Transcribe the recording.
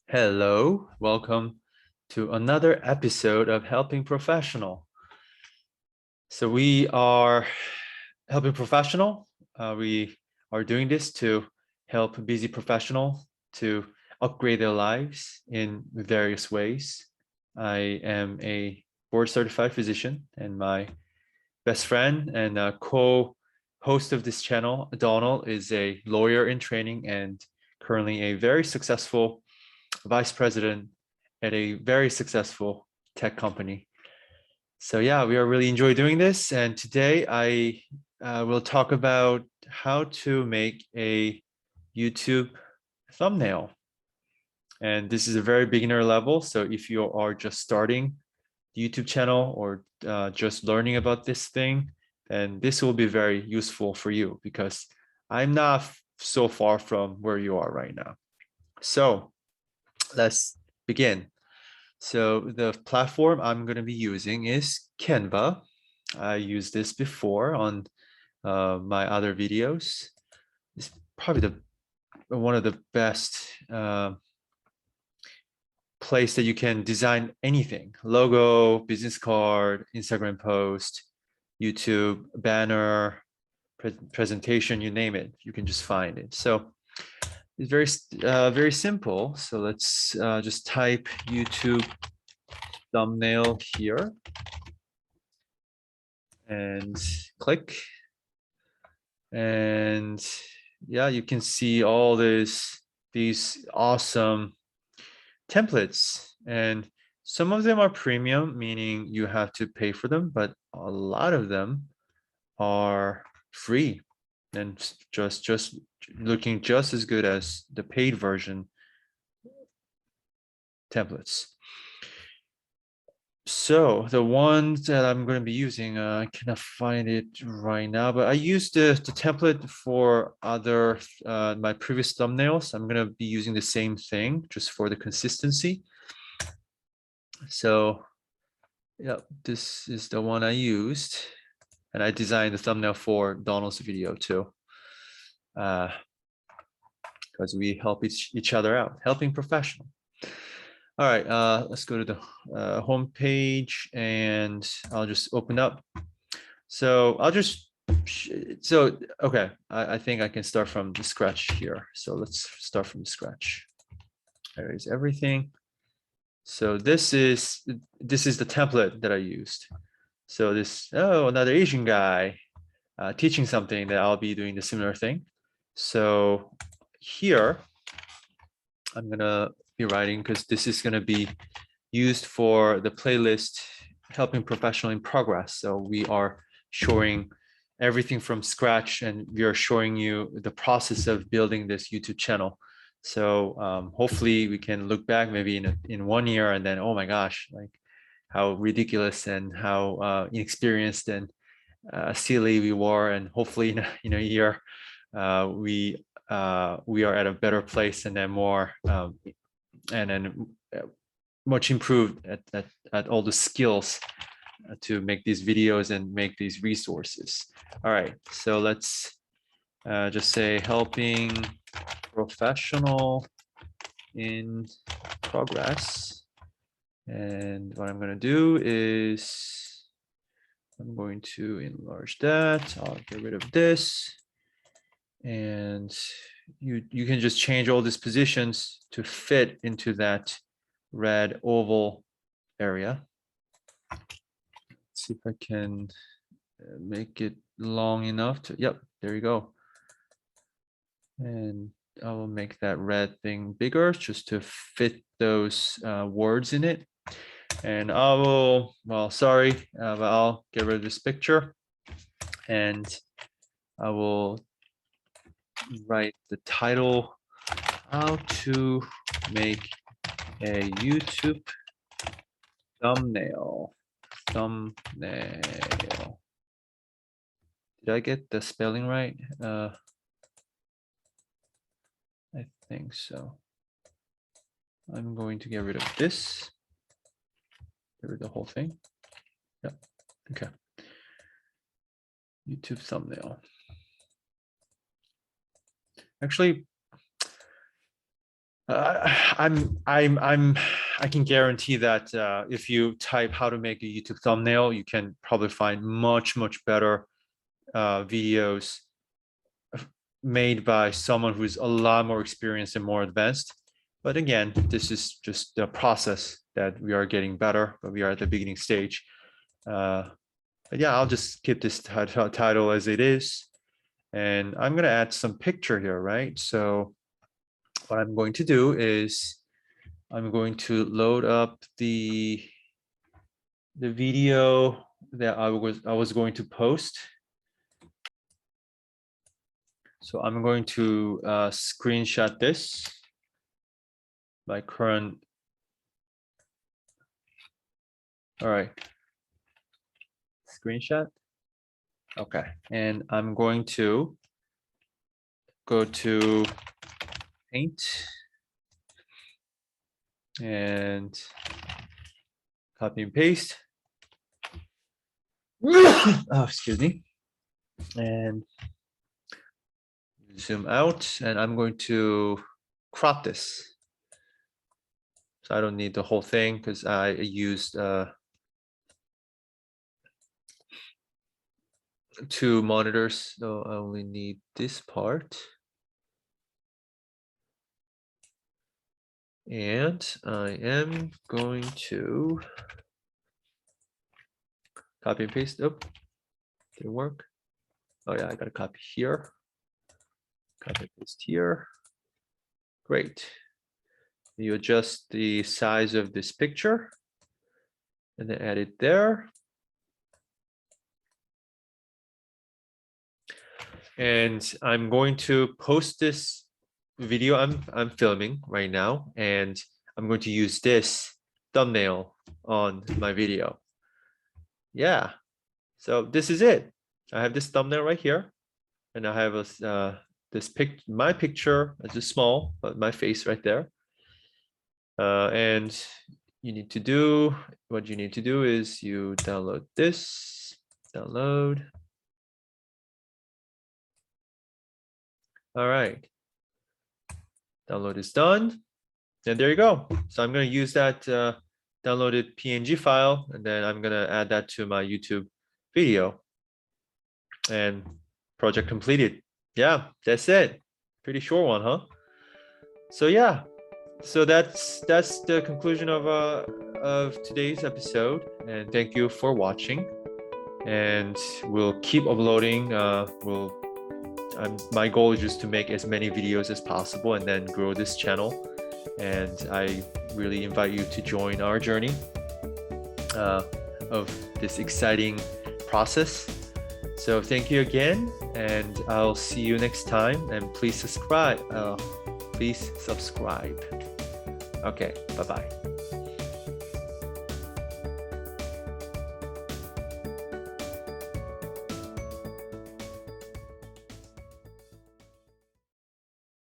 Hello, welcome to another episode of Helping Professional. So we are Helping Professional. We are doing this to help busy professional to upgrade their lives in various ways. I am a board certified physician, and my best friend and co-host of this channel, Donald, is a lawyer in training and currently a very successful vice president at a very successful tech company. So yeah, we are really enjoy doing this. And today I will talk about how to make a YouTube thumbnail. And this is a very beginner level. So if you are just starting the YouTube channel or just learning about this thing, then this will be very useful for you because I'm not so far from where you are right now. So let's begin. So the platform I'm going to be using is Canva. I used this before on my other videos. It's probably one of the best place that you can design anything: logo, business card, Instagram post, YouTube banner, presentation, you name it. You can just find it. So it's very simple. So let's just type YouTube thumbnail here and click. And yeah, you can see all these awesome templates, and some of them are premium, meaning you have to pay for them, but a lot of them are free and just looking just as good as the paid version templates. So the ones that I'm going to be using, I cannot find it right now, but I used the template for other my previous thumbnails. I'm going to be using the same thing just for the consistency. So yeah, this is the one I used, and I designed the thumbnail for Donald's video too, because we help each other out, helping professional. All right, let's go to the home page, and I'll just open up. So I'll just, okay, I think I can start from the scratch here. So let's start from the scratch. There is everything. So this is the template that I used. So this, oh, another Asian guy teaching something, that I'll be doing the similar thing. So here, I'm gonna be writing, because this is gonna be used for the playlist Helping Professional in Progress. So we are showing everything from scratch, and we are showing you the process of building this YouTube channel. So hopefully we can look back maybe in 1 year, and then, oh my gosh, like how ridiculous and how inexperienced and silly we were, and hopefully in a year we are at a better place, and then more and then much improved at all the skills to make these videos and make these resources. All right, so let's just say helping professional in progress. And what I'm going to do is I'm going to enlarge that. I'll get rid of this. And you can just change all these positions to fit into that red oval area. Let's see if I can make it long enough to, yep, there you go. And I will make that red thing bigger just to fit those words in it. And I will, well, sorry, but I'll get rid of this picture, and I will write the title, how to make a YouTube thumbnail. Did I get the spelling right? I think so. I'm going to get rid of this. Get rid of the whole thing. Yep. Okay. YouTube thumbnail. Actually, I can guarantee that if you type how to make a YouTube thumbnail, you can probably find much better videos made by someone who's a lot more experienced and more advanced. But again, this is just the process that we are getting better, but we are at the beginning stage. But yeah, I'll just keep this title as it is. And I'm going to add some picture here, right? So what I'm going to do is I'm going to load up the video that I was going to post. So I'm going to screenshot this, my current. All right. Screenshot. Okay. And I'm going to go to Paint and copy and paste. Oh, excuse me. And zoom out, and I'm going to crop this. So I don't need the whole thing because I used 2 monitors, so I only need this part. And I am going to copy and paste. Oh, didn't work. Oh yeah, I got to copy here. Copy and paste here. Great. You adjust the size of this picture and then add it there. And I'm going to post this video I'm filming right now, and I'm going to use this thumbnail on my video. Yeah, so this is it. I have this thumbnail right here, and I have a my picture, it's just small, but my face right there. And what you need to do is you download this, download. All right, download is done, and there you go. So I'm going to use that downloaded PNG file, and then I'm going to add that to my YouTube video, and project completed. Yeah, that's it. Pretty short one, huh? So yeah, so that's the conclusion of today's episode, and thank you for watching. And we'll keep uploading. My goal is just to make as many videos as possible and then grow this channel. And I really invite you to join our journey of this exciting process. So thank you again, and I'll see you next time. And please subscribe. Okay, bye-bye.